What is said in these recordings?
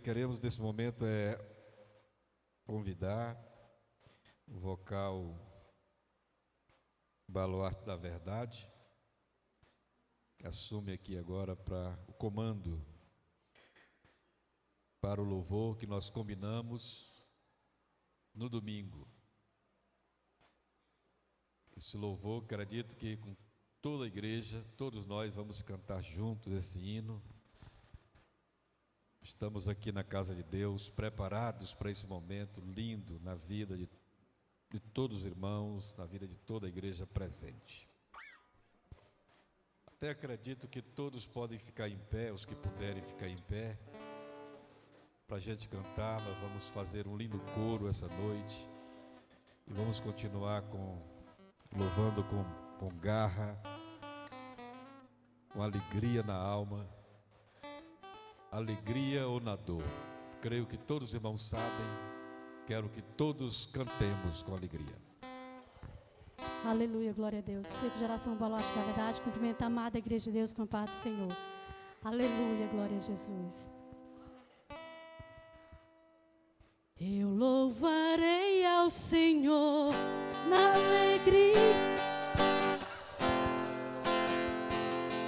Queremos nesse momento convidar o vocal Baluarte da Verdade, assume aqui agora para o comando, para o louvor que nós combinamos no domingo. Esse louvor, acredito que com toda a igreja, todos nós vamos cantar juntos esse hino. Estamos aqui na casa de Deus, preparados para esse momento lindo na vida de todos os irmãos, na vida de toda a igreja presente. Até acredito que todos podem ficar em pé, os que puderem ficar em pé, para a gente cantar. Nós vamos fazer um lindo coro essa noite e vamos continuar louvando com garra, com alegria na alma. Alegria ou na dor, creio que todos os irmãos sabem. Quero que todos cantemos com alegria. Aleluia, glória a Deus. Seco Geração Baluarte da Verdade, cumprimento a amada Igreja de Deus com a paz do Senhor. Aleluia, glória a Jesus. Eu louvarei ao Senhor na alegria,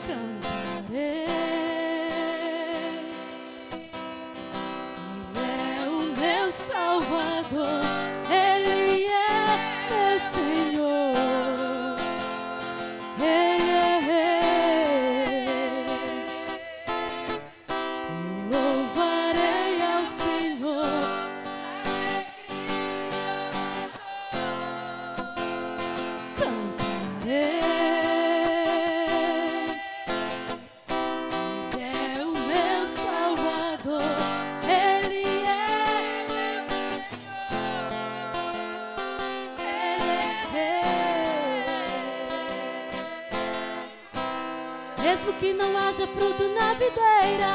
cantarei. Salvador, Ele é meu Senhor, Ele é. Eu louvarei ao Senhor, cantarei. Ele é o meu Salvador. Mesmo que não haja fruto na videira,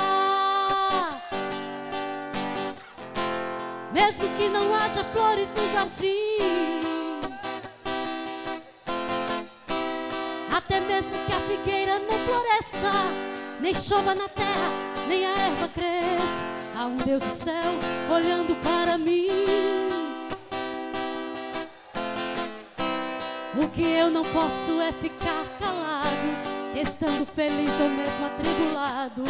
mesmo que não haja flores no jardim, até mesmo que a figueira não floresça, nem chova na terra, nem a erva cresça, há um Deus do céu olhando para mim. O que eu não posso é ficar calado, estando feliz ou mesmo atribulado.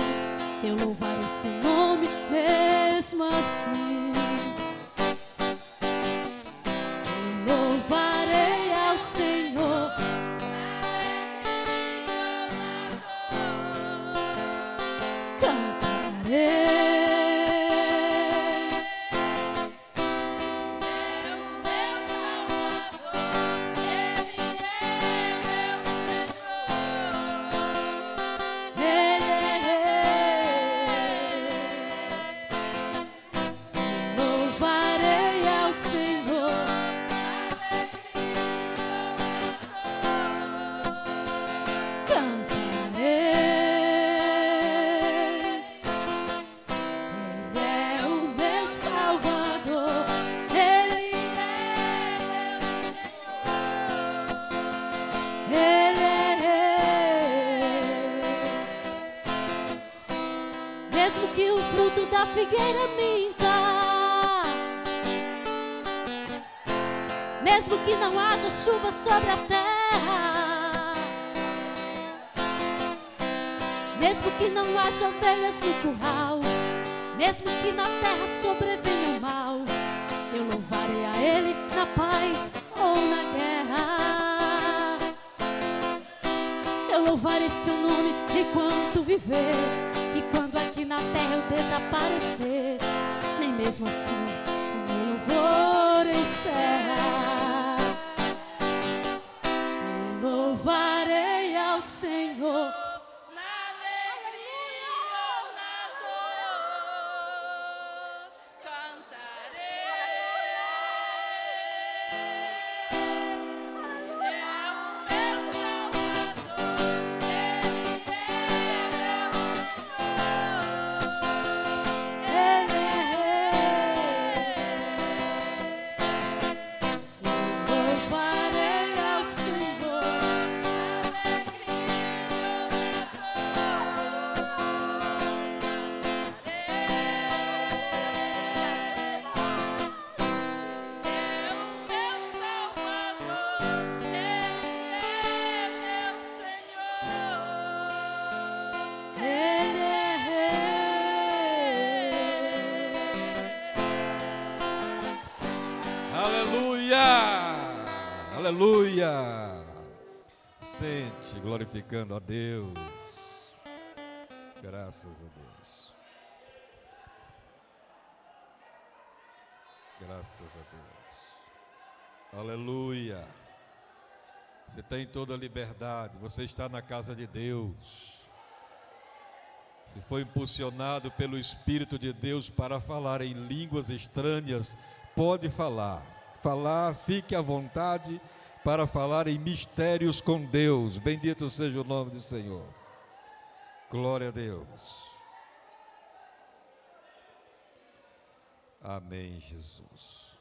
Eu louvar esse nome mesmo assim. Eu louvarei ao Senhor, cantarei. Mesmo que o fruto da figueira minta, mesmo que não haja chuva sobre a terra, mesmo que não haja ovelhas no curral, mesmo que na terra sobrevenha o mal, eu louvarei a Ele na paz ou na guerra. Eu louvarei seu nome enquanto viver, e quando aqui na terra eu desaparecer, nem mesmo assim o meu louvor encerra. Eu louvarei ao Senhor na alegria ou na dor, cantarei. Aleluia! Sente, glorificando a Deus. Graças a Deus. Graças a Deus. Aleluia. Você tem toda a liberdade. Você está na casa de Deus. Se foi impulsionado pelo Espírito de Deus para falar em línguas estranhas, pode falar. Falar, fique à vontade para falar em mistérios com Deus. Bendito seja o nome do Senhor. Glória a Deus. Amém, Jesus.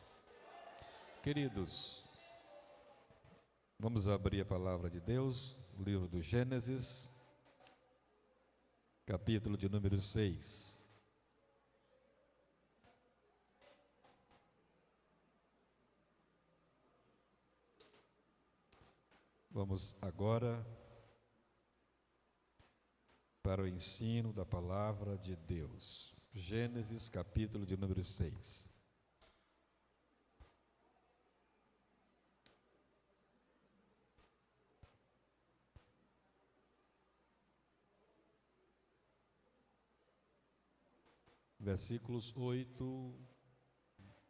Queridos, vamos abrir a palavra de Deus, o livro do Gênesis, capítulo de número 6. Vamos agora para o ensino da palavra de Deus. Gênesis, capítulo de número 6. Versículos 8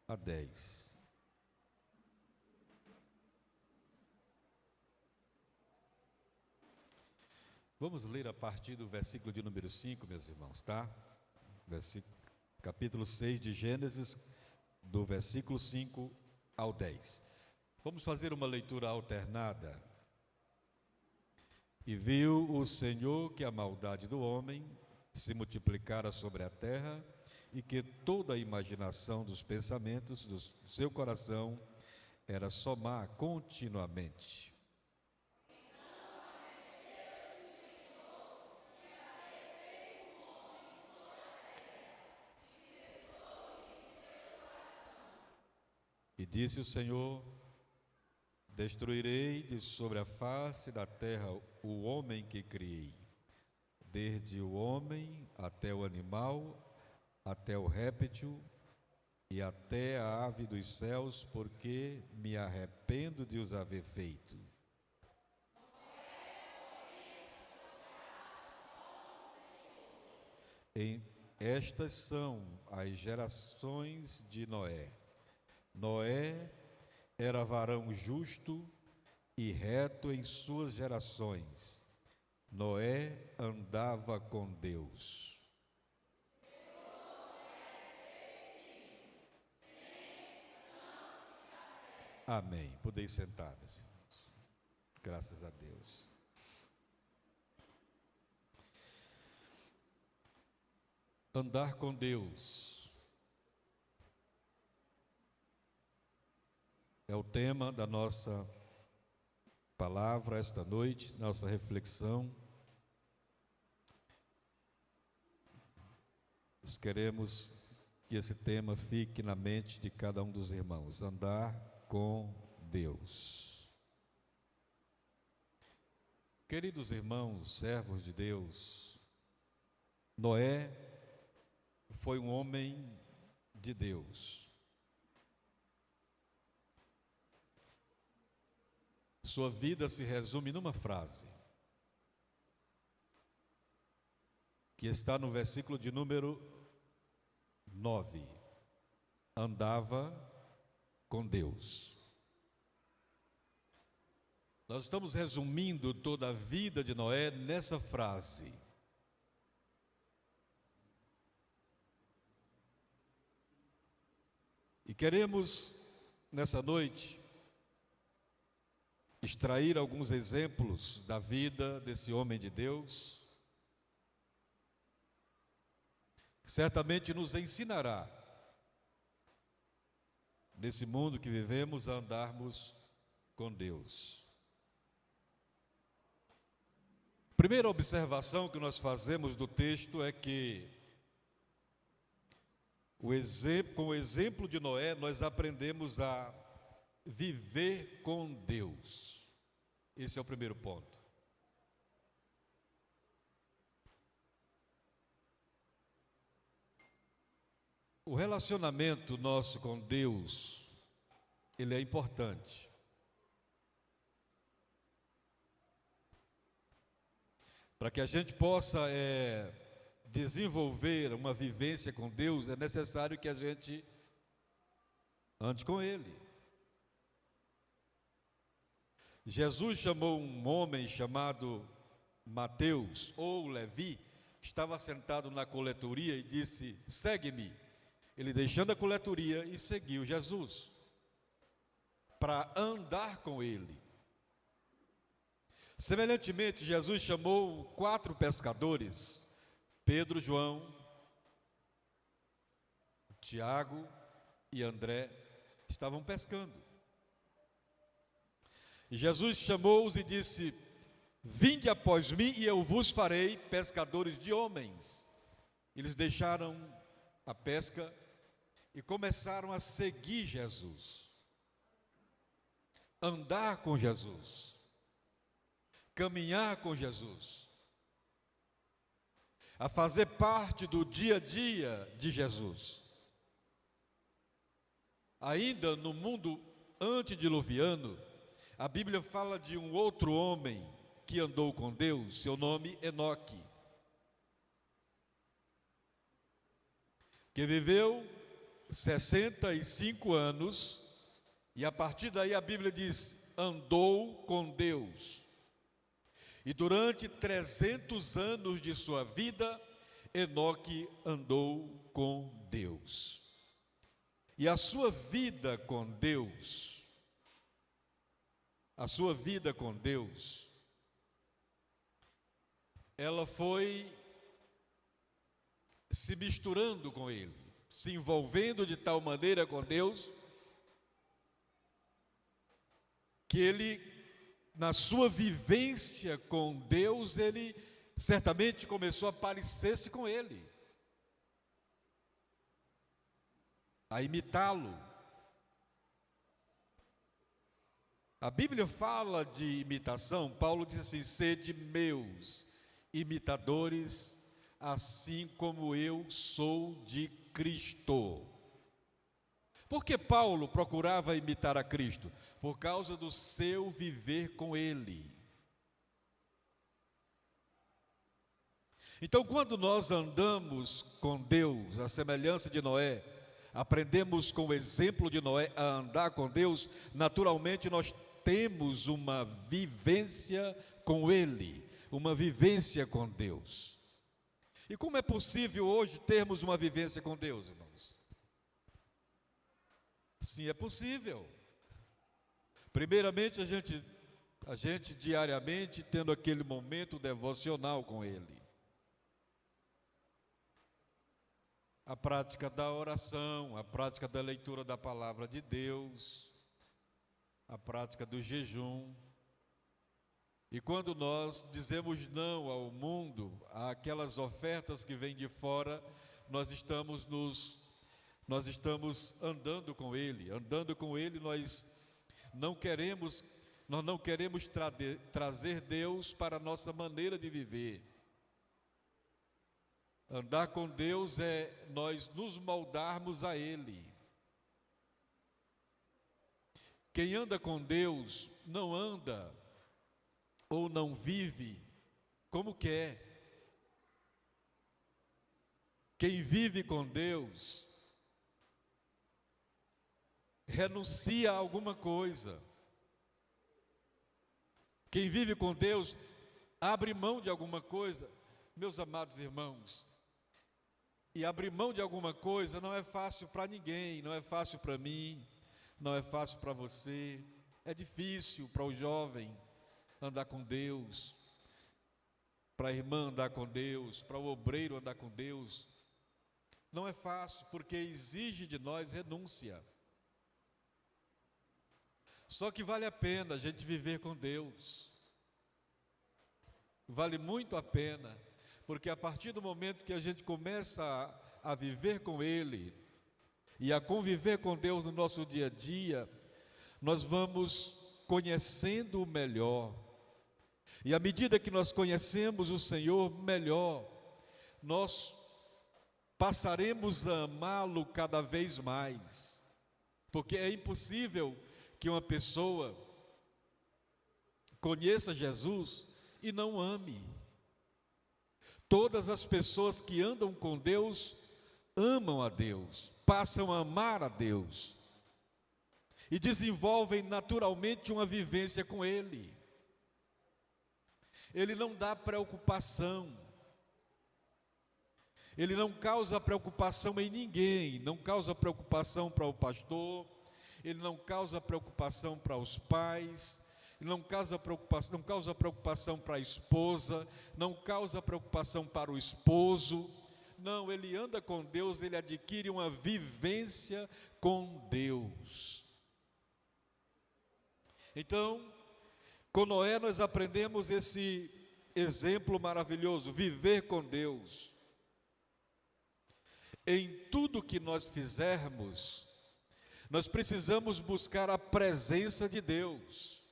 a 10. Vamos ler a partir do versículo de número 5, meus irmãos, tá? Capítulo 6 de Gênesis, do versículo 5 ao 10. Vamos fazer uma leitura alternada. E viu o Senhor que a maldade do homem se multiplicara sobre a terra, e que toda a imaginação dos pensamentos do seu coração era só má continuamente. E disse o Senhor: destruirei de sobre a face da terra o homem que criei, desde o homem até o animal, até o réptil e até a ave dos céus, porque me arrependo de os haver feito. Estas são as gerações de Noé. Noé era varão justo e reto em suas gerações. Noé andava com Deus. Amém. Podeis sentar, meus irmãos. Graças a Deus. Andar com Deus é o tema da nossa palavra esta noite, nossa reflexão. Nós queremos que esse tema fique na mente de cada um dos irmãos. Andar com Deus. Queridos irmãos, servos de Deus, Noé foi um homem de Deus. Sua vida se resume numa frase, que está no versículo de número 9. Andava com Deus. Nós estamos resumindo toda a vida de Noé nessa frase. E queremos, nessa noite, extrair alguns exemplos da vida desse homem de Deus, que certamente nos ensinará, nesse mundo que vivemos, a andarmos com Deus. Primeira observação que nós fazemos do texto é que com o exemplo de Noé, nós aprendemos a viver com Deus. Esse é o primeiro ponto. O relacionamento nosso com Deus, ele é importante. Para que a gente possa desenvolver uma vivência com Deus, é necessário que a gente ande com Ele. Jesus chamou um homem chamado Mateus, ou Levi, estava sentado na coletoria e disse: segue-me. Ele deixando a coletoria e seguiu Jesus, para andar com ele. Semelhantemente, Jesus chamou 4 pescadores, Pedro, João, Tiago e André, estavam pescando. E Jesus chamou-os e disse: vinde após mim e eu vos farei pescadores de homens. Eles deixaram a pesca e começaram a seguir Jesus, andar com Jesus, caminhar com Jesus, a fazer parte do dia a dia de Jesus. Ainda no mundo antediluviano, a Bíblia fala de um outro homem que andou com Deus, seu nome Enoque, que viveu 65 anos, e a partir daí a Bíblia diz, andou com Deus. E durante 300 anos de sua vida, Enoque andou com Deus. E a sua vida com Deus, ela foi se misturando com Ele, se envolvendo de tal maneira com Deus, que ele, na sua vivência com Deus, ele certamente começou a parecer-se com Ele, a imitá-lo. A Bíblia fala de imitação. Paulo diz assim: sede meus imitadores, assim como eu sou de Cristo. Por que Paulo procurava imitar a Cristo? Por causa do seu viver com Ele. Então, quando nós andamos com Deus, à semelhança de Noé, aprendemos com o exemplo de Noé a andar com Deus, naturalmente nós temos uma vivência com Ele, uma vivência com Deus. E como é possível hoje termos uma vivência com Deus, irmãos? Sim, é possível. Primeiramente, a gente diariamente tendo aquele momento devocional com Ele. A prática da oração, a prática da leitura da palavra de Deus, a prática do jejum. E quando nós dizemos não ao mundo, àquelas ofertas que vêm de fora, nós estamos andando com Ele. Andando com Ele, nós não queremos trazer Deus para a nossa maneira de viver. Andar com Deus é nós nos moldarmos a Ele. Quem anda com Deus não anda ou não vive como quer. Quem vive com Deus renuncia a alguma coisa. Quem vive com Deus abre mão de alguma coisa. Meus amados irmãos, e abrir mão de alguma coisa não é fácil para ninguém, não é fácil para mim, não é fácil para você, é difícil para o jovem andar com Deus, para a irmã andar com Deus, para o obreiro andar com Deus. Não é fácil, porque exige de nós renúncia. Só que vale a pena a gente viver com Deus. Vale muito a pena, porque a partir do momento que a gente começa a viver com Ele e a conviver com Deus no nosso dia a dia, nós vamos conhecendo o melhor. E à medida que nós conhecemos o Senhor melhor, nós passaremos a amá-lo cada vez mais. Porque é impossível que uma pessoa conheça Jesus e não ame. Todas as pessoas que andam com Deus amam a Deus, passam a amar a Deus e desenvolvem naturalmente uma vivência com Ele. Ele não dá preocupação, Ele não causa preocupação em ninguém, não causa preocupação para o pastor, Ele não causa preocupação para os pais, Ele não causa preocupação para a esposa, não causa preocupação para o esposo. Não, ele anda com Deus, ele adquire uma vivência com Deus. Então, com Noé nós aprendemos esse exemplo maravilhoso, viver com Deus. Em tudo que nós fizermos, nós precisamos buscar a presença de Deus.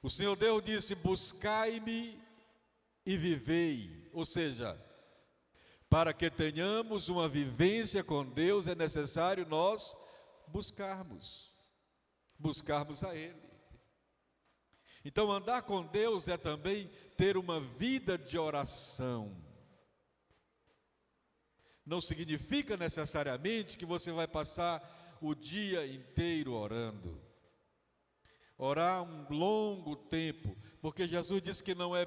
O Senhor Deus disse: buscai-me e vivei. Ou seja, para que tenhamos uma vivência com Deus, é necessário nós buscarmos a Ele. Então, andar com Deus é também ter uma vida de oração. Não significa necessariamente que você vai passar o dia inteiro orando. Orar um longo tempo, porque Jesus disse que não é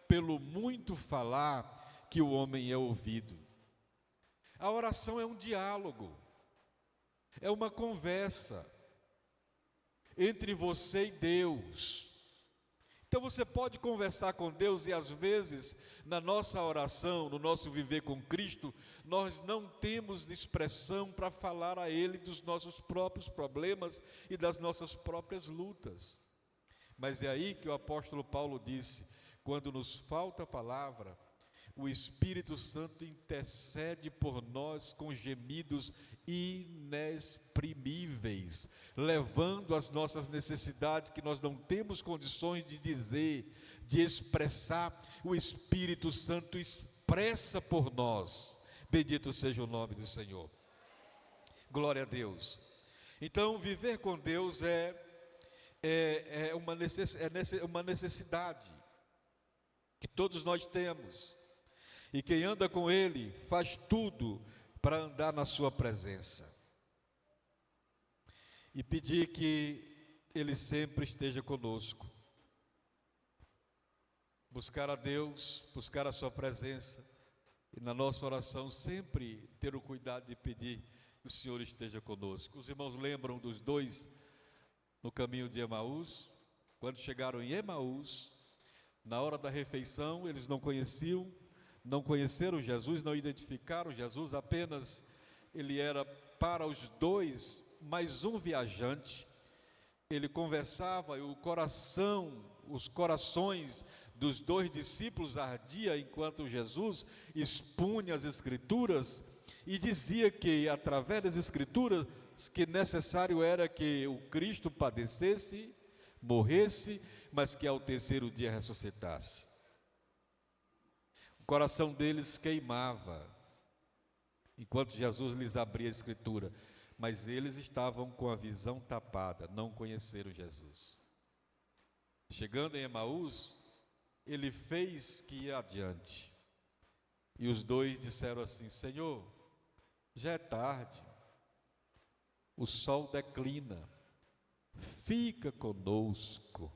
pelo muito falar que o homem é ouvido. A oração é um diálogo, é uma conversa entre você e Deus. Então você pode conversar com Deus e às vezes na nossa oração, no nosso viver com Cristo, nós não temos expressão para falar a Ele dos nossos próprios problemas e das nossas próprias lutas. Mas é aí que o apóstolo Paulo disse: quando nos falta a palavra, o Espírito Santo intercede por nós com gemidos inexprimíveis, levando as nossas necessidades que nós não temos condições de dizer, de expressar. O Espírito Santo expressa por nós. Bendito seja o nome do Senhor. Glória a Deus. Então, viver com Deus é uma necessidade que todos nós temos. E quem anda com Ele faz tudo para andar na sua presença. E pedir que Ele sempre esteja conosco. Buscar a Deus, buscar a sua presença. E na nossa oração sempre ter o cuidado de pedir que o Senhor esteja conosco. Os irmãos lembram dos dois no caminho de Emaús? Quando chegaram em Emaús, na hora da refeição, eles não conheceram Jesus, não identificaram Jesus, apenas ele era para os dois mais um viajante. Ele conversava e os corações dos dois discípulos ardia enquanto Jesus expunha as Escrituras e dizia que através das Escrituras que necessário era que o Cristo padecesse, morresse, mas que ao terceiro dia ressuscitasse. O coração deles queimava enquanto Jesus lhes abria a Escritura, mas eles estavam com a visão tapada, não conheceram Jesus. Chegando em Emaús, ele fez que ia adiante, e os dois disseram assim: Senhor, já é tarde, o sol declina, fica conosco.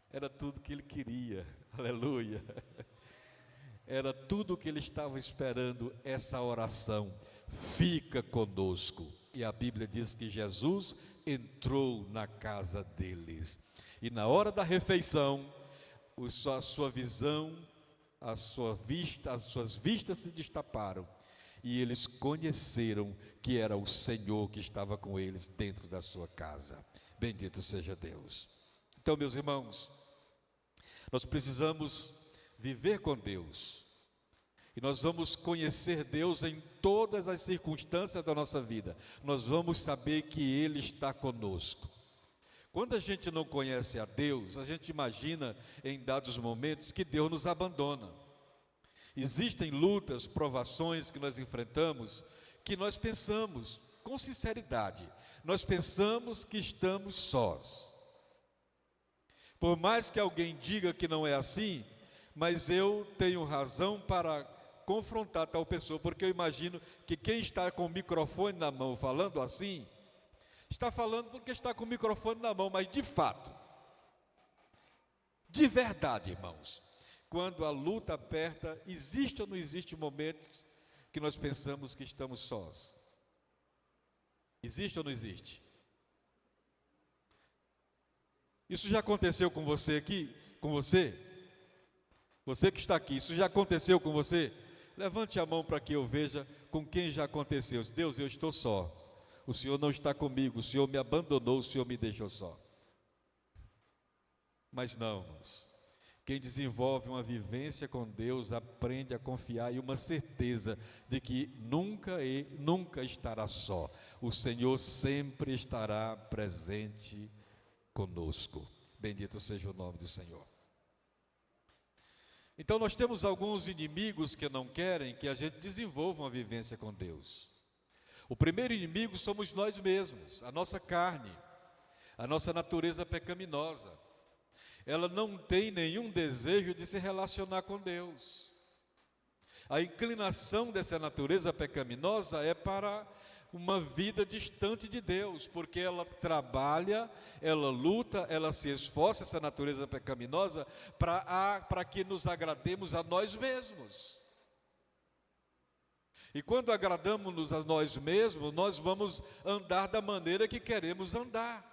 Era tudo que ele queria, aleluia. Era tudo o que ele estava esperando, essa oração: fica conosco. E a Bíblia diz que Jesus entrou na casa deles. E na hora da refeição, a sua visão, as suas vistas se destaparam. E eles conheceram que era o Senhor que estava com eles dentro da sua casa. Bendito seja Deus. Então, meus irmãos, nós precisamos viver com Deus. E nós vamos conhecer Deus em todas as circunstâncias da nossa vida. Nós vamos saber que Ele está conosco. Quando a gente não conhece a Deus, a gente imagina em dados momentos que Deus nos abandona. Existem lutas, provações que nós enfrentamos, que nós pensamos, com sinceridade, nós pensamos que estamos sós. Por mais que alguém diga que não é assim, mas eu tenho razão para confrontar tal pessoa, porque eu imagino que quem está com o microfone na mão falando assim, está falando porque está com o microfone na mão, mas de fato, de verdade, irmãos, quando a luta aperta, existe ou não existe momentos que nós pensamos que estamos sós? Existe ou não existe? Isso já aconteceu com você aqui? Com você? Você que está aqui, isso já aconteceu com você? Levante a mão para que eu veja com quem já aconteceu. Deus, eu estou só. O Senhor não está comigo, o Senhor me abandonou, o Senhor me deixou só. Mas não, irmãos. Quem desenvolve uma vivência com Deus aprende a confiar e uma certeza de que nunca estará só. O Senhor sempre estará presente conosco. Bendito seja o nome do Senhor. Então nós temos alguns inimigos que não querem que a gente desenvolva uma vivência com Deus. O primeiro inimigo somos nós mesmos, a nossa carne, a nossa natureza pecaminosa. Ela não tem nenhum desejo de se relacionar com Deus. A inclinação dessa natureza pecaminosa é para uma vida distante de Deus, porque ela trabalha, ela luta, ela se esforça, essa natureza pecaminosa, para que nos agrademos a nós mesmos. E quando agradamos-nos a nós mesmos, nós vamos andar da maneira que queremos andar.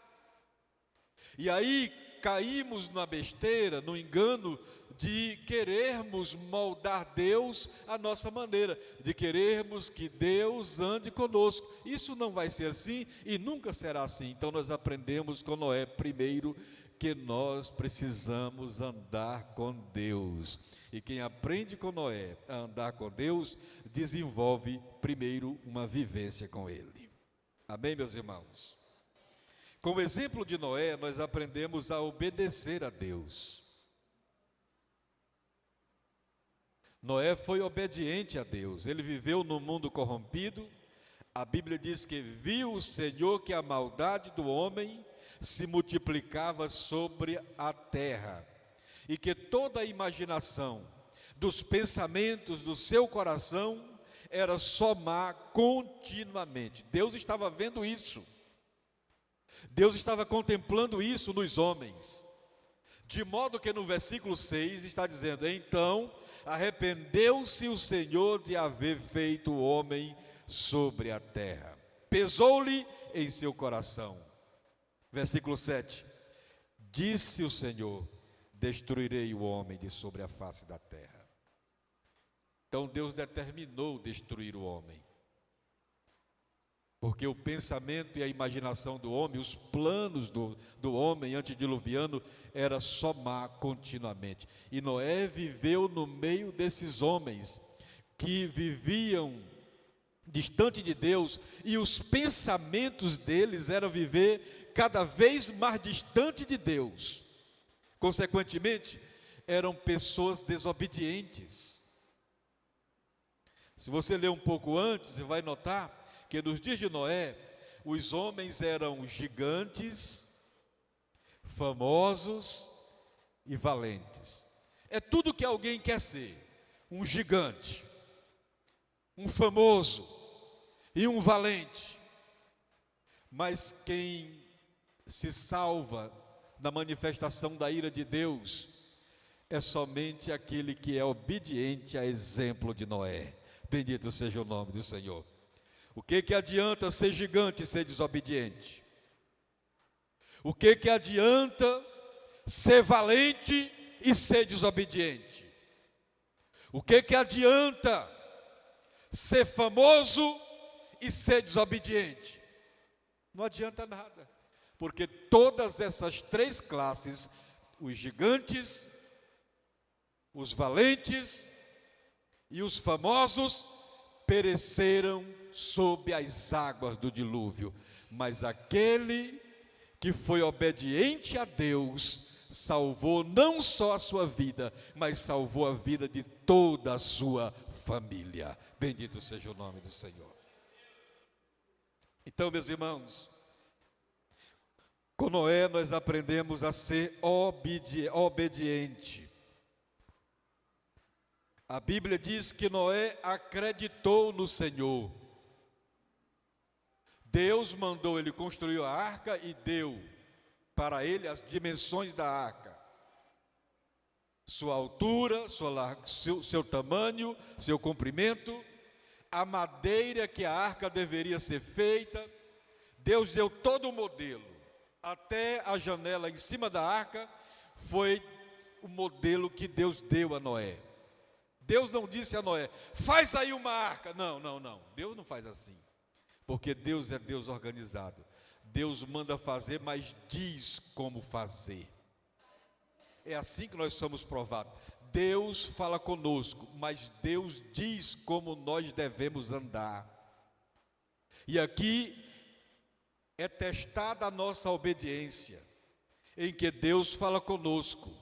E aí caímos na besteira, no engano de querermos moldar Deus à nossa maneira, de querermos que Deus ande conosco. Isso não vai ser assim e nunca será assim. Então nós aprendemos com Noé, primeiro, que nós precisamos andar com Deus. E quem aprende com Noé a andar com Deus, desenvolve primeiro uma vivência com Ele. Amém, meus irmãos? Com o exemplo de Noé, nós aprendemos a obedecer a Deus. Noé foi obediente a Deus, ele viveu num mundo corrompido. A Bíblia diz que viu o Senhor que a maldade do homem se multiplicava sobre a terra, e que toda a imaginação dos pensamentos do seu coração era só má continuamente. Deus estava vendo isso. Deus estava contemplando isso nos homens, de modo que no versículo 6 está dizendo: então arrependeu-se o Senhor de haver feito o homem sobre a terra, pesou-lhe em seu coração. Versículo 7, disse o Senhor: destruirei o homem de sobre a face da terra. Então Deus determinou destruir o homem, porque o pensamento e a imaginação do homem, os planos do homem antediluviano, era só má continuamente. E Noé viveu no meio desses homens que viviam distante de Deus, e os pensamentos deles eram viver cada vez mais distante de Deus. Consequentemente, eram pessoas desobedientes. Se você ler um pouco antes, você vai notar que nos dias de Noé, os homens eram gigantes, famosos e valentes. É tudo que alguém quer ser: um gigante, um famoso e um valente. Mas quem se salva na manifestação da ira de Deus é somente aquele que é obediente a exemplo de Noé. Bendito seja o nome do Senhor. O que adianta ser gigante e ser desobediente? O que adianta ser valente e ser desobediente? O que adianta ser famoso e ser desobediente? Não adianta nada, porque todas essas três classes, os gigantes, os valentes e os famosos, pereceram sob as águas do dilúvio, mas aquele que foi obediente a Deus salvou não só a sua vida, mas salvou a vida de toda a sua família. Bendito seja o nome do Senhor. Então, meus irmãos, Com Noé nós aprendemos a ser obediente. A Bíblia diz que Noé acreditou no Senhor. Deus mandou ele construir a arca e deu para ele as dimensões da arca. Sua altura, seu tamanho, seu comprimento, a madeira que a arca deveria ser feita. Deus deu todo o modelo. Até a janela em cima da arca foi o modelo que Deus deu a Noé. Deus não disse a Noé, faz aí uma arca. Não. Deus não faz assim. Porque Deus é Deus organizado. Deus manda fazer, mas diz como fazer. É assim que nós somos provados. Deus fala conosco, mas Deus diz como nós devemos andar. E aqui é testada a nossa obediência, em que Deus fala conosco.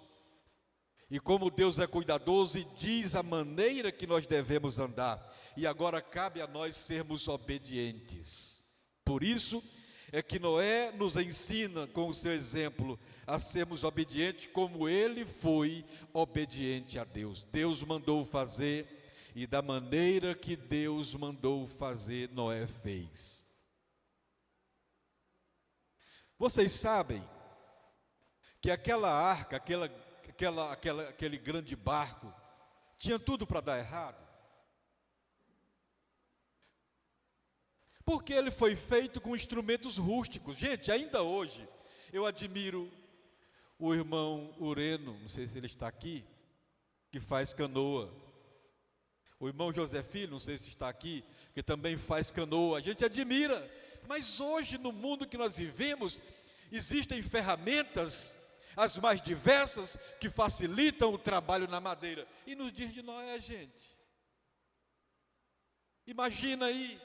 E como Deus é cuidadoso e diz a maneira que nós devemos andar. E agora cabe a nós sermos obedientes. Por isso é que Noé nos ensina com o seu exemplo a sermos obedientes como ele foi obediente a Deus. Deus mandou fazer e da maneira que Deus mandou fazer, Noé fez. Vocês sabem que aquela arca, aquele grande barco, tinha tudo para dar errado. Porque ele foi feito com instrumentos rústicos. Gente, ainda hoje, eu admiro o irmão Ureno, não sei se ele está aqui, que faz canoa. O irmão José Filho, não sei se está aqui, que também faz canoa. A gente admira, mas hoje no mundo que nós vivemos, existem ferramentas, as mais diversas, que facilitam o trabalho na madeira. E nos dias de Noé, gente, imagina aí,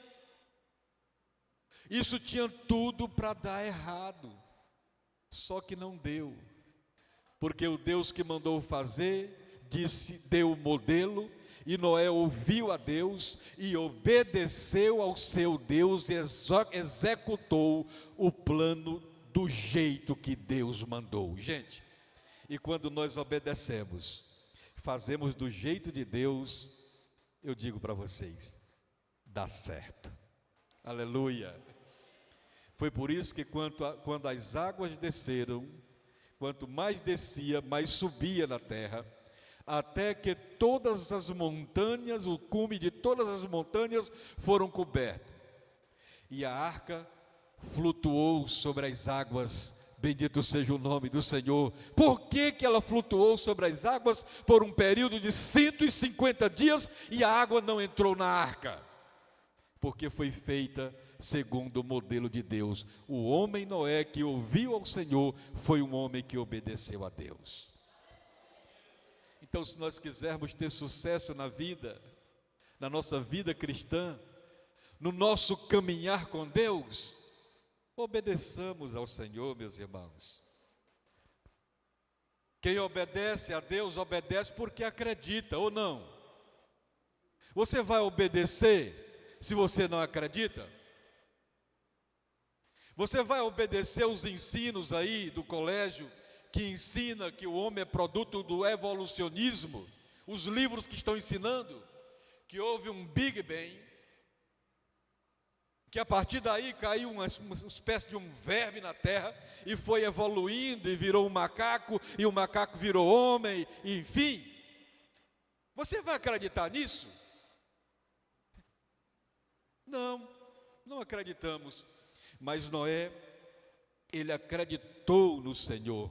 isso tinha tudo para dar errado, só que não deu, porque o Deus que mandou fazer, deu o modelo, e Noé ouviu a Deus, e obedeceu ao seu Deus, e executou o plano do jeito que Deus mandou. Gente, e quando nós obedecemos, fazemos do jeito de Deus, eu digo para vocês, dá certo. Aleluia. Foi por isso que quando as águas desceram, quanto mais descia, mais subia na terra, até que todas as montanhas, o cume de todas as montanhas foram cobertos. E a arca flutuou sobre as águas, bendito seja o nome do Senhor. Por que ela flutuou sobre as águas por um período de 150 dias e a água não entrou na arca? Porque foi feita segundo o modelo de Deus. O homem Noé que ouviu ao Senhor foi um homem que obedeceu a Deus. Então, se nós quisermos ter sucesso na vida, na nossa vida cristã, no nosso caminhar com Deus, obedeçamos ao Senhor, meus irmãos. Quem obedece a Deus, obedece porque acredita, ou não? Você vai obedecer se você não acredita? Você vai obedecer os ensinos aí do colégio, que ensina que o homem é produto do evolucionismo, os livros que estão ensinando que houve um Big Bang, que a partir daí caiu uma espécie de um verme na terra e foi evoluindo e virou um macaco, e o macaco virou homem, enfim. Você vai acreditar nisso? Não acreditamos. Mas Noé, ele acreditou no Senhor,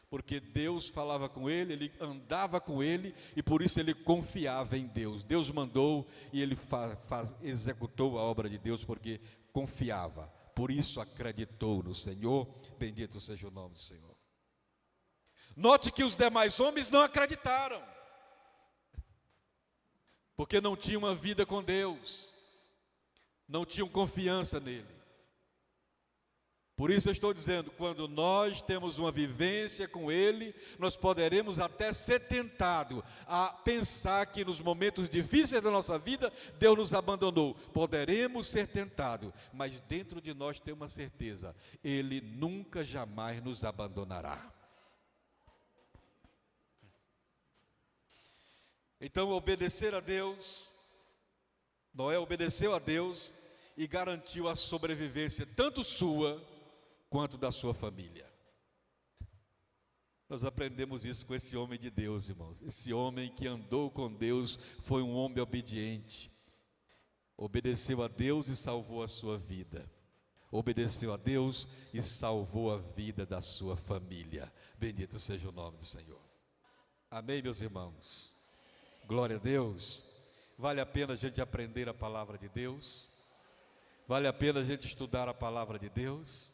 porque Deus falava com ele andava com ele, e por isso ele confiava em Deus. Deus mandou e ele executou a obra de Deus, porque confiava, por isso acreditou no Senhor, bendito seja o nome do Senhor. Note que os demais homens não acreditaram, porque não tinham uma vida com Deus, não tinham confiança nele. Por isso eu estou dizendo, quando nós temos uma vivência com Ele, nós poderemos até ser tentados a pensar que nos momentos difíceis da nossa vida, Deus nos abandonou. Poderemos ser tentados, mas dentro de nós tem uma certeza, Ele nunca jamais nos abandonará. Então, obedecer a Deus, Noé obedeceu a Deus e garantiu a sobrevivência tanto sua quanto da sua família. Nós aprendemos isso com esse homem de Deus, irmãos. Esse homem que andou com Deus foi um homem obediente. Obedeceu a Deus e salvou a sua vida. Obedeceu a Deus e salvou a vida da sua família. Bendito seja o nome do Senhor. Amém, meus irmãos? Glória a Deus. Vale a pena a gente aprender a palavra de Deus. Vale a pena a gente estudar a palavra de Deus.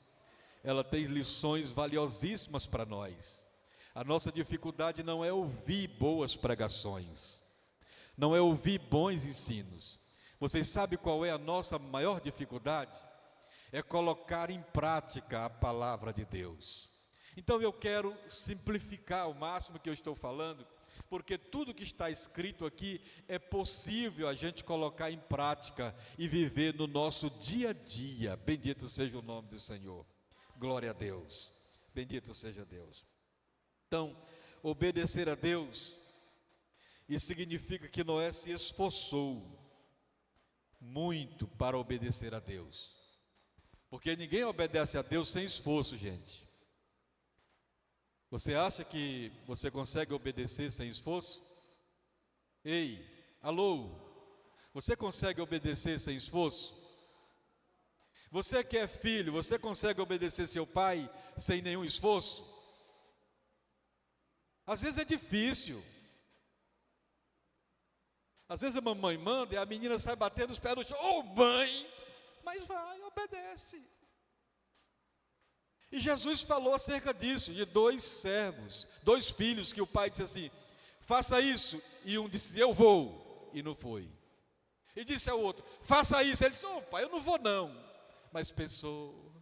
Ela tem lições valiosíssimas para nós. A nossa dificuldade não é ouvir boas pregações, não é ouvir bons ensinos. Vocês sabem qual é a nossa maior dificuldade? É colocar em prática a palavra de Deus. Então eu quero simplificar ao máximo o que eu estou falando, porque tudo que está escrito aqui é possível a gente colocar em prática e viver no nosso dia a dia. Bendito seja o nome do Senhor. Glória a Deus, bendito seja Deus. Então, obedecer a Deus, isso significa que Noé se esforçou muito para obedecer a Deus, porque ninguém obedece a Deus sem esforço, gente. Você acha que você consegue obedecer sem esforço? Ei, alô, você consegue obedecer sem esforço? Você que é filho, você consegue obedecer seu pai sem nenhum esforço? Às vezes é difícil. Às vezes a mamãe manda e a menina sai batendo os pés no chão. Oh, mãe! Mas vai, obedece. E Jesus falou acerca disso, de dois servos, dois filhos que o pai disse assim, faça isso. E um disse, eu vou, e não foi. E disse ao outro, faça isso. Ele disse, oh, pai, eu não vou não. Mas pensou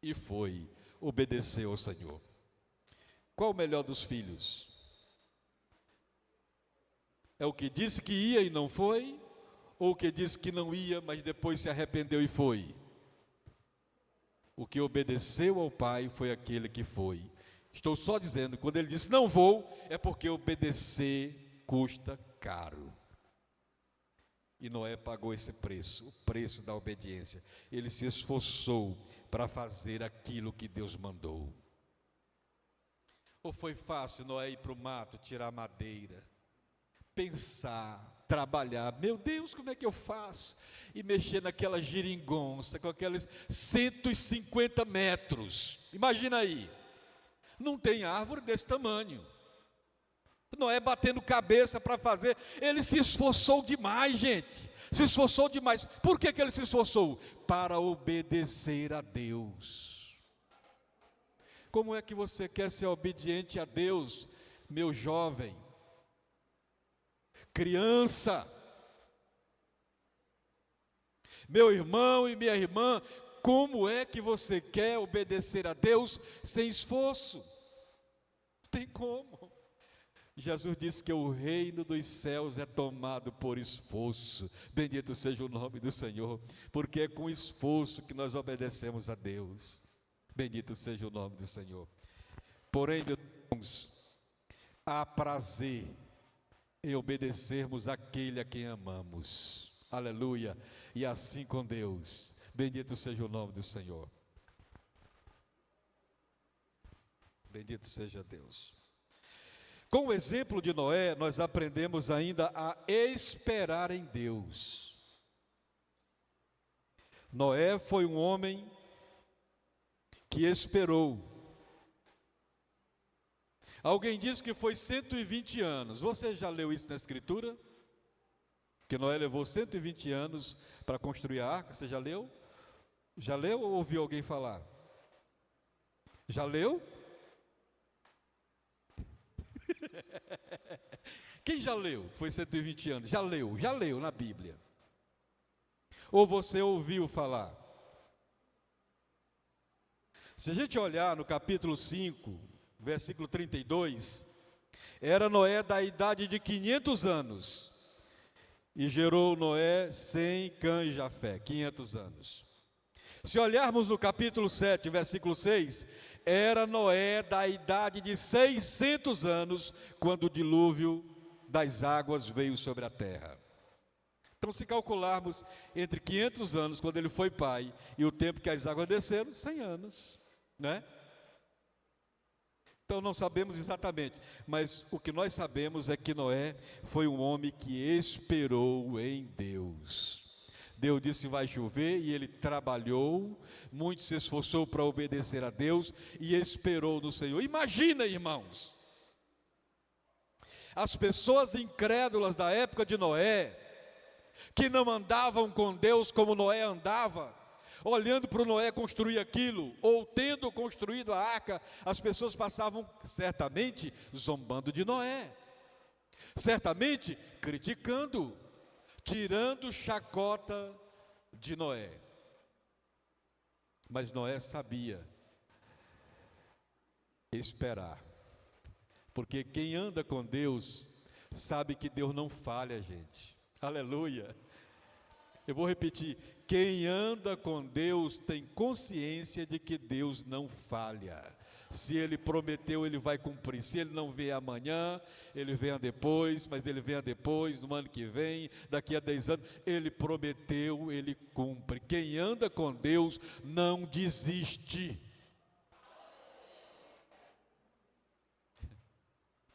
e foi, obedeceu ao Senhor. Qual o melhor dos filhos? É o que disse que ia e não foi? Ou o que disse que não ia, mas depois se arrependeu e foi? O que obedeceu ao pai foi aquele que foi. Estou só dizendo, quando ele disse não vou, é porque obedecer custa caro. E Noé pagou esse preço, o preço da obediência. Ele se esforçou para fazer aquilo que Deus mandou. Ou foi fácil Noé ir para o mato, tirar madeira, pensar, trabalhar, meu Deus, como é que eu faço? E mexer naquela geringonça, com aqueles 150 metros, imagina aí, não tem árvore desse tamanho, Noé batendo cabeça para fazer, ele se esforçou demais, gente, se esforçou demais. Por que ele se esforçou? Para obedecer a Deus. Como é que você quer ser obediente a Deus, meu jovem, criança, meu irmão e minha irmã? Como é que você quer obedecer a Deus sem esforço? Não tem como. Jesus disse que o reino dos céus é tomado por esforço. Bendito seja o nome do Senhor, porque é com esforço que nós obedecemos a Deus. Bendito seja o nome do Senhor. Porém, meus irmãos, há prazer em obedecermos àquele a quem amamos. Aleluia. E assim com Deus. Bendito seja o nome do Senhor. Bendito seja Deus. Com o exemplo de Noé, nós aprendemos ainda a esperar em Deus. Noé foi um homem que esperou. Alguém diz que foi 120 anos. Você já leu isso na Escritura? Que Noé levou 120 anos para construir a arca. Você já leu? Já leu ou ouviu alguém falar? Já leu? Quem já leu? Foi 120 anos. Já leu na Bíblia. Ou você ouviu falar? Se a gente olhar no capítulo 5, versículo 32, era Noé da idade de 500 anos, e gerou Noé Sem, Cã e Jafé, 500 anos. Se olharmos no capítulo 7, versículo 6, era Noé da idade de 600 anos, quando o dilúvio das águas veio sobre a terra. Então, se calcularmos entre 500 anos, quando ele foi pai, e o tempo que as águas desceram, 100 anos, né? Então, não sabemos exatamente, mas o que nós sabemos é que Noé foi um homem que esperou em Deus. Deus disse vai chover e ele trabalhou, muito se esforçou para obedecer a Deus e esperou no Senhor. Imagina, irmãos, as pessoas incrédulas da época de Noé, que não andavam com Deus como Noé andava, olhando para o Noé construir aquilo, ou tendo construído a arca, as pessoas passavam certamente zombando de Noé, certamente criticando, tirando chacota de Noé. Mas Noé sabia esperar, porque quem anda com Deus sabe que Deus não falha, gente. Aleluia. Eu vou repetir, quem anda com Deus tem consciência de que Deus não falha. Se Ele prometeu, Ele vai cumprir. Se Ele não vier amanhã, Ele venha depois, mas Ele venha depois, no ano que vem, daqui a 10 anos, Ele prometeu, Ele cumpre. Quem anda com Deus não desiste.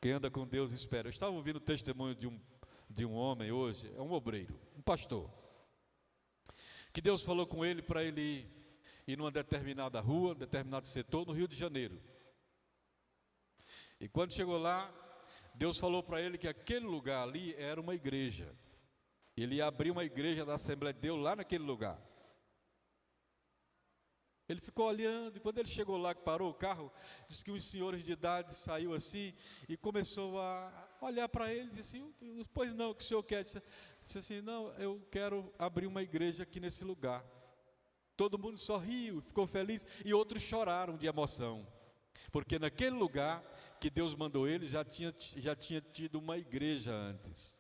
Quem anda com Deus espera. Eu estava ouvindo o testemunho de um homem hoje, é um obreiro, um pastor, que Deus falou com ele para ele ir numa determinada rua, um determinado setor, no Rio de Janeiro. E quando chegou lá, Deus falou para ele que aquele lugar ali era uma igreja. Ele ia abrir uma igreja da Assembleia de Deus lá naquele lugar. Ele ficou olhando, e quando ele chegou lá, que parou o carro, disse que os senhores de idade saiu assim, e começou a olhar para ele, e disse assim, pois não, o que o senhor quer? Disse assim, não, eu quero abrir uma igreja aqui nesse lugar. Todo mundo sorriu, ficou feliz, e outros choraram de emoção, porque naquele lugar que Deus mandou ele, já tinha tido uma igreja antes.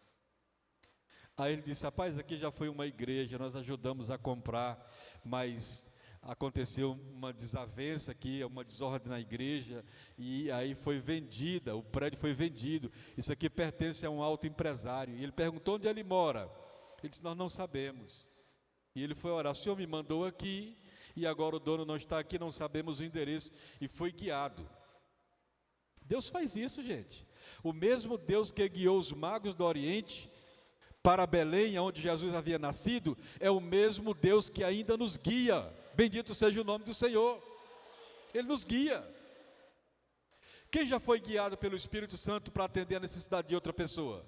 Aí ele disse, rapaz, aqui já foi uma igreja, nós ajudamos a comprar, mas aconteceu uma desavença aqui, uma desordem na igreja, e aí foi vendida, o prédio foi vendido, isso aqui pertence a um alto empresário, e ele perguntou onde ele mora, ele disse, nós não sabemos, e ele foi orar, o senhor me mandou aqui, e agora o dono não está aqui, não sabemos o endereço, e foi guiado. Deus faz isso, gente. O mesmo Deus que guiou os magos do Oriente para Belém, onde Jesus havia nascido, é o mesmo Deus que ainda nos guia. Bendito seja o nome do Senhor. Ele nos guia. Quem já foi guiado pelo Espírito Santo para atender a necessidade de outra pessoa?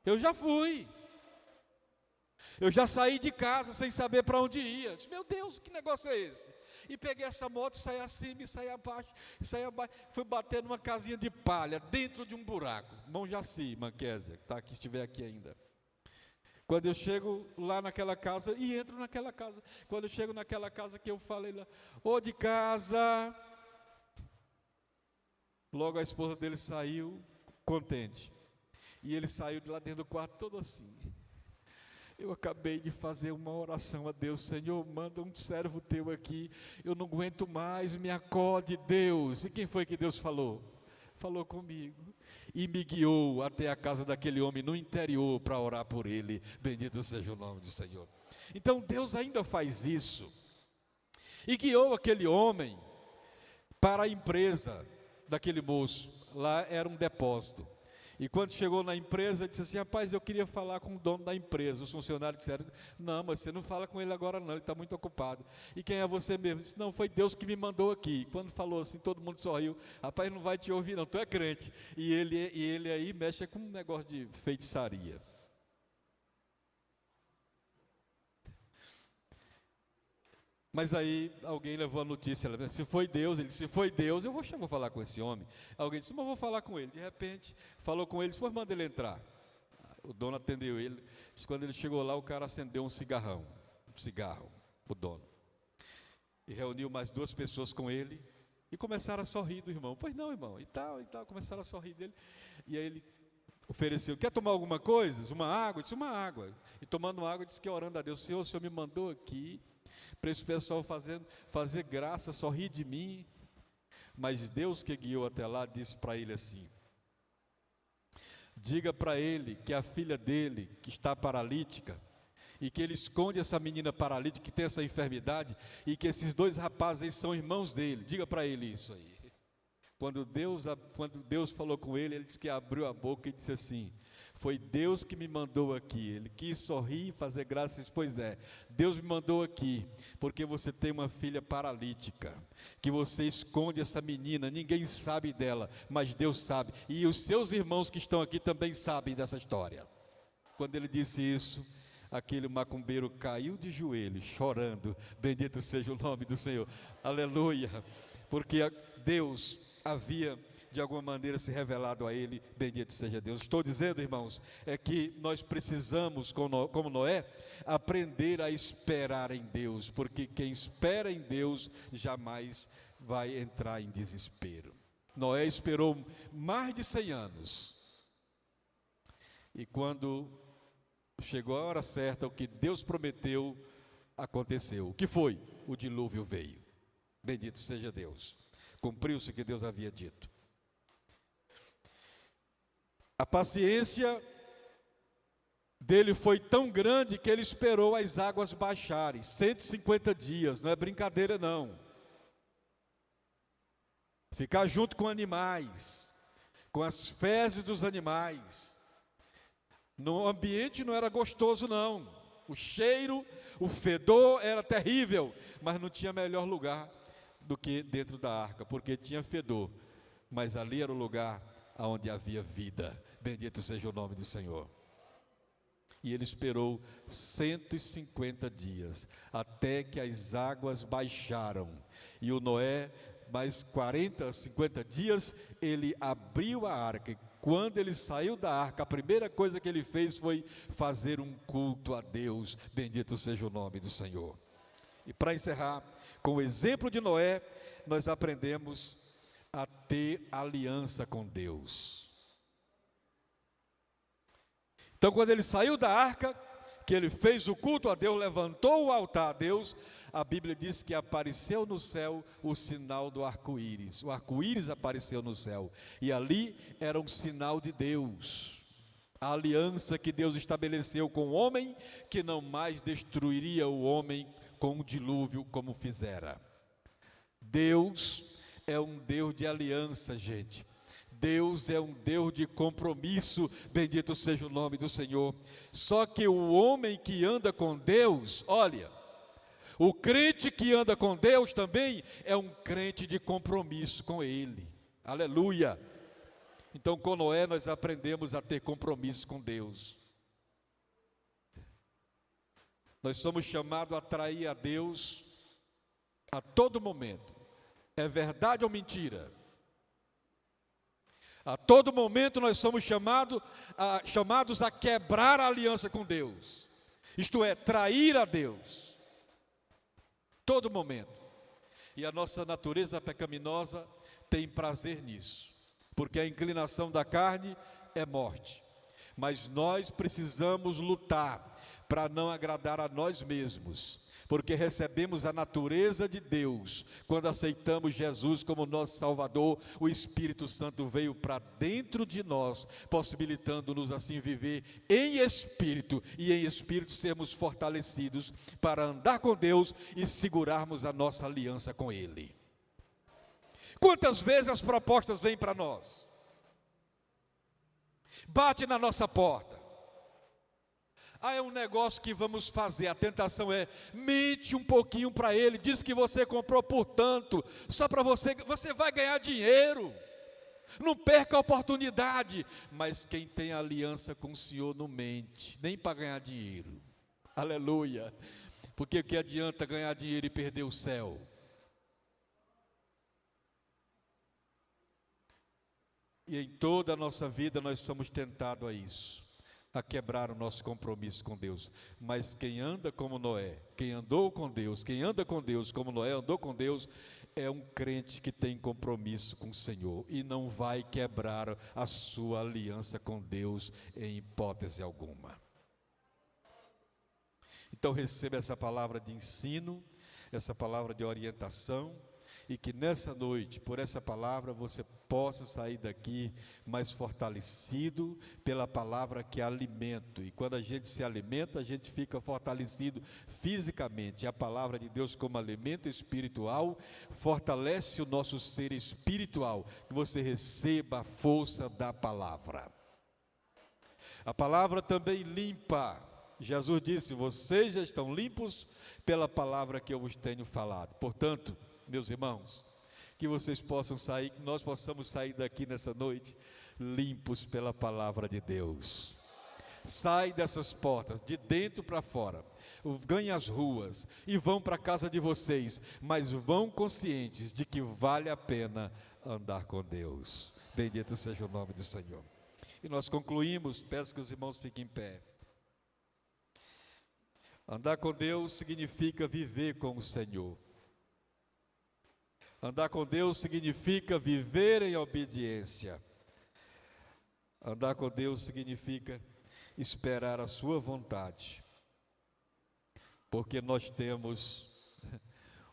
Eu já fui. Eu já saí de casa sem saber para onde ia. Disse, meu Deus, que negócio é esse? E peguei essa moto, saí acima e saí abaixo, fui bater numa casinha de palha, dentro de um buraco. Irmão Jaci Manquésia, que estiver aqui ainda. Quando eu chego lá naquela casa, e entro naquela casa, quando eu chego naquela casa que eu falei lá, ô de casa, logo a esposa dele saiu contente, e ele saiu de lá dentro do quarto todo assim, eu acabei de fazer uma oração a Deus, Senhor, manda um servo teu aqui, eu não aguento mais, me acode Deus. E quem foi que Deus falou? Falou comigo, e me guiou até a casa daquele homem no interior para orar por ele, bendito seja o nome do Senhor. Então Deus ainda faz isso, e guiou aquele homem para a empresa daquele moço, lá era um depósito, e quando chegou na empresa, disse assim, rapaz, eu queria falar com o dono da empresa. Os funcionários disseram, não, mas você não fala com ele agora não, ele está muito ocupado. E quem é você mesmo? Disse, não, foi Deus que me mandou aqui. Quando falou assim, todo mundo sorriu, rapaz, não vai te ouvir não, tu é crente. E ele aí mexe com um negócio de feitiçaria. Mas aí alguém levou a notícia, se foi Deus, ele disse, se foi Deus, eu vou falar com esse homem. Alguém disse, mas eu vou falar com ele. De repente, falou com ele, disse, manda ele entrar. O dono atendeu ele, disse, quando ele chegou lá, o cara acendeu um cigarro, o dono. e reuniu mais 2 pessoas com ele, e começaram a sorrir do irmão. Pois não, irmão, e tal, começaram a sorrir dele. E aí ele ofereceu: quer tomar alguma coisa? Uma água? Disse: uma água. E tomando água, disse que orando a Deus: Senhor, o Senhor me mandou aqui para esse pessoal fazer graça, sorrir de mim. Mas Deus que guiou até lá disse para ele assim: diga para ele que a filha dele, que está paralítica, e que ele esconde essa menina paralítica que tem essa enfermidade, e que esses 2 rapazes aí são irmãos dele. Diga para ele isso aí. Quando Deus falou com ele, ele disse que abriu a boca e disse assim: foi Deus que me mandou aqui. Ele quis sorrir e fazer graça e disse: pois é, Deus me mandou aqui, porque você tem uma filha paralítica, que você esconde essa menina, ninguém sabe dela, mas Deus sabe, e os seus irmãos que estão aqui também sabem dessa história. Quando ele disse isso, aquele macumbeiro caiu de joelhos, chorando. Bendito seja o nome do Senhor, aleluia, porque Deus havia de alguma maneira se revelado a ele. Bendito seja Deus. Estou dizendo, irmãos, é que nós precisamos, como Noé, aprender a esperar em Deus, porque quem espera em Deus jamais vai entrar em desespero. Noé esperou mais de 100 anos, e quando chegou a hora certa, o que Deus prometeu aconteceu. O que foi? O dilúvio veio. Bendito seja Deus. Cumpriu-se o que Deus havia dito. A paciência dele foi tão grande que ele esperou as águas baixarem. 150 dias, não é brincadeira não. Ficar junto com animais, com as fezes dos animais. No ambiente não era gostoso não. O cheiro, o fedor era terrível, mas não tinha melhor lugar do que dentro da arca, porque tinha fedor, mas ali era o lugar onde havia vida. Bendito seja o nome do Senhor. E ele esperou 150 dias, até que as águas baixaram, e o Noé, mais 40, 50 dias, ele abriu a arca, e quando ele saiu da arca, a primeira coisa que ele fez foi fazer um culto a Deus. Bendito seja o nome do Senhor. E para encerrar, com o exemplo de Noé, nós aprendemos a ter aliança com Deus. Então, quando ele saiu da arca, que ele fez o culto a Deus, levantou o altar a Deus, a Bíblia diz que apareceu no céu o sinal do arco-íris. O arco-íris apareceu no céu, e ali era um sinal de Deus, a aliança que Deus estabeleceu com o homem, que não mais destruiria o homem com o dilúvio como fizera. Deus é um Deus de aliança, gente. Deus é um Deus de compromisso. Bendito seja o nome do Senhor. Só que o homem que anda com Deus, olha, o crente que anda com Deus também é um crente de compromisso com Ele. Aleluia. Então, com Noé nós aprendemos a ter compromisso com Deus. Nós somos chamados a atrair a Deus a todo momento. É verdade ou mentira? A todo momento nós somos chamados a quebrar a aliança com Deus. Isto é, trair a Deus. Todo momento. E a nossa natureza pecaminosa tem prazer nisso, porque a inclinação da carne é morte. Mas nós precisamos lutar para não agradar a nós mesmos, porque recebemos a natureza de Deus. Quando aceitamos Jesus como nosso Salvador, o Espírito Santo veio para dentro de nós, possibilitando-nos assim viver em Espírito, e em Espírito sermos fortalecidos para andar com Deus e segurarmos a nossa aliança com Ele. Quantas vezes as propostas vêm para nós? Bate na nossa porta. É um negócio que vamos fazer. A tentação é: mente um pouquinho para ele, diz que você comprou por tanto, só para você vai ganhar dinheiro. Não perca a oportunidade. Mas quem tem aliança com o Senhor não mente, nem para ganhar dinheiro. Aleluia. Porque o que adianta ganhar dinheiro e perder o céu? E em toda a nossa vida nós somos tentados a isso. a quebrar o nosso compromisso com Deus. Mas quem anda como Noé, quem andou com Deus, quem anda com Deus como Noé andou com Deus, é um crente que tem compromisso com o Senhor e não vai quebrar a sua aliança com Deus em hipótese alguma. Então receba essa palavra de ensino, essa palavra de orientação, e que nessa noite, por essa palavra, você possa sair daqui mais fortalecido pela palavra que é alimento. E quando a gente se alimenta, a gente fica fortalecido fisicamente. A palavra de Deus, como alimento espiritual, fortalece o nosso ser espiritual, que você receba a força da palavra. A palavra também limpa. Jesus disse: vocês já estão limpos pela palavra que eu vos tenho falado. Portanto, meus irmãos, que vocês possam sair, que nós possamos sair daqui nessa noite limpos pela palavra de Deus. Sai dessas portas, de dentro para fora, ganhem as ruas e vão para a casa de vocês, mas vão conscientes de que vale a pena andar com Deus. Bendito seja o nome do Senhor. E nós concluímos, peço que os irmãos fiquem em pé. Andar com Deus significa viver com o Senhor. Andar com Deus significa viver em obediência. Andar com Deus significa esperar a sua vontade, porque nós temos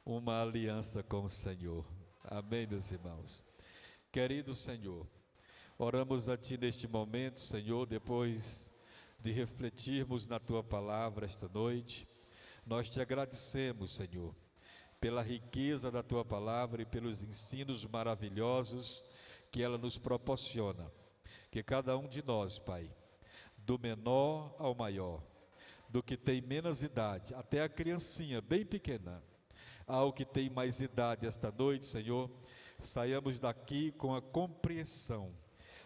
uma aliança com o Senhor. Amém, meus irmãos? Querido Senhor, oramos a Ti neste momento, Senhor, depois de refletirmos na Tua palavra esta noite. Nós Te agradecemos, Senhor, pela riqueza da Tua palavra e pelos ensinos maravilhosos que ela nos proporciona. Que cada um de nós, Pai, do menor ao maior, do que tem menos idade, até a criancinha bem pequena, ao que tem mais idade esta noite, Senhor, saiamos daqui com a compreensão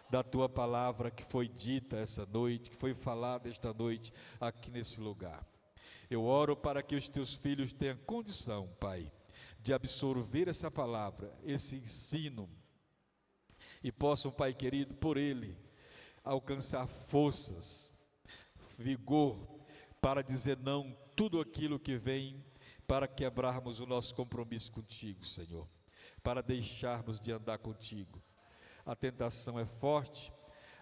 da Tua palavra que foi dita essa noite, que foi falada esta noite aqui nesse lugar. Eu oro para que os Teus filhos tenham condição, Pai, de absorver essa palavra, esse ensino, e possam, Pai querido, por ele, alcançar forças, vigor, para dizer não tudo aquilo que vem para quebrarmos o nosso compromisso contigo, Senhor, para deixarmos de andar contigo. A tentação é forte,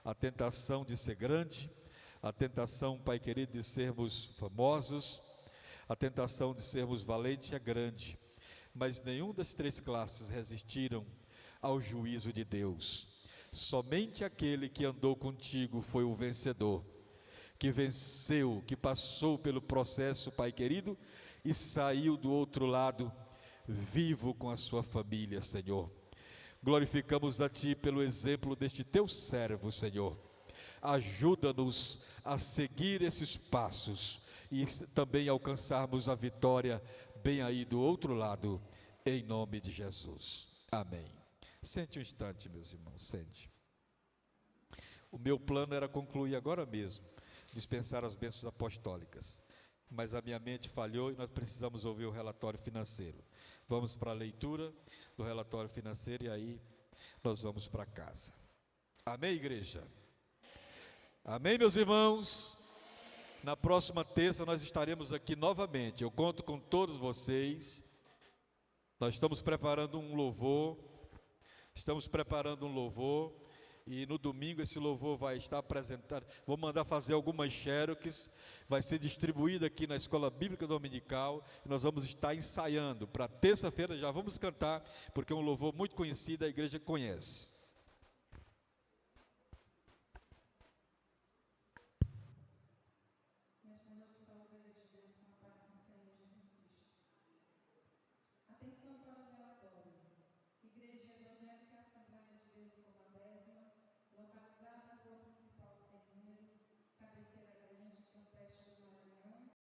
a tentação de ser grande, a tentação, Pai querido, de sermos famosos, a tentação de sermos valentes é grande, mas nenhum das três classes resistiram ao juízo de Deus. Somente aquele que andou contigo foi o vencedor, que venceu, que passou pelo processo, Pai querido, e saiu do outro lado vivo com a sua família, Senhor. Glorificamos a Ti pelo exemplo deste Teu servo, Senhor. Ajuda-nos a seguir esses passos e também alcançarmos a vitória bem aí do outro lado, em nome de Jesus. Amém. Sente um instante, meus irmãos, sente. O meu plano era concluir agora mesmo, dispensar as bênçãos apostólicas, mas a minha mente falhou e nós precisamos ouvir o relatório financeiro. Vamos para a leitura do relatório financeiro e aí nós vamos para casa. Amém, igreja? Amém, meus irmãos? Na próxima terça nós estaremos aqui novamente. Eu conto com todos vocês. Nós estamos preparando um louvor. E no domingo esse louvor vai estar apresentado. Vou mandar fazer algumas xerox, vai ser distribuído aqui na Escola Bíblica Dominical, e nós vamos estar ensaiando, para terça-feira já vamos cantar, porque é um louvor muito conhecido, a igreja conhece. Atenção para